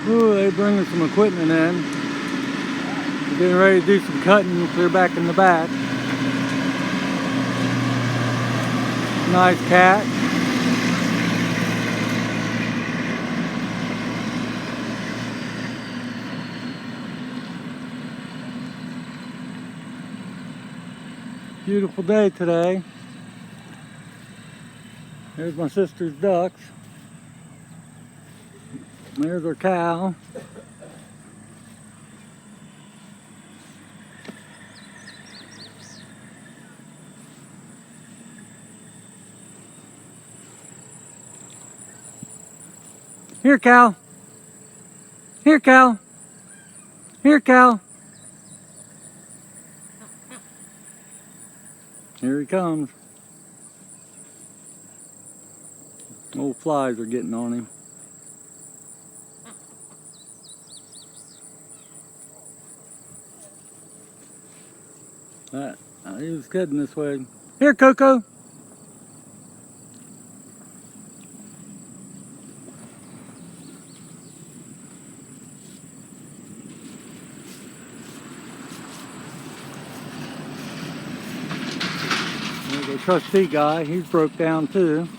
Ooh, they bringing some equipment in. We're getting ready to do some cutting and clear back in the back. Nice cat. Beautiful day today. There's my sister's ducks. There's our cow. Here, cow. Here, cow. Here, cow. Here he comes. Old flies are getting on him. He was heading this way. Here, Coco. There's a trustee guy. He's broke down too.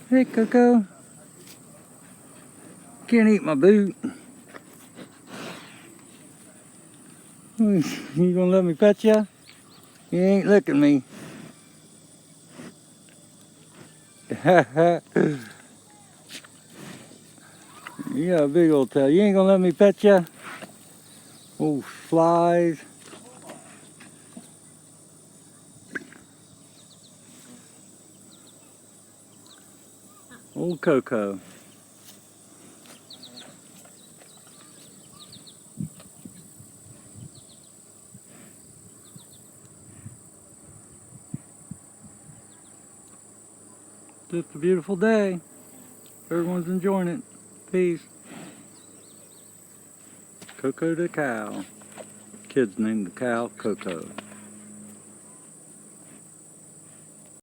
Hey, Coco. Can't eat my boot. You gonna let me pet ya? You ain't licking me. You got a big old tail. You ain't gonna let me pet ya? Oh, flies. Old Coco. Just a beautiful day. Everyone's enjoying it. Peace. Coco the cow. Kids named the cow Coco.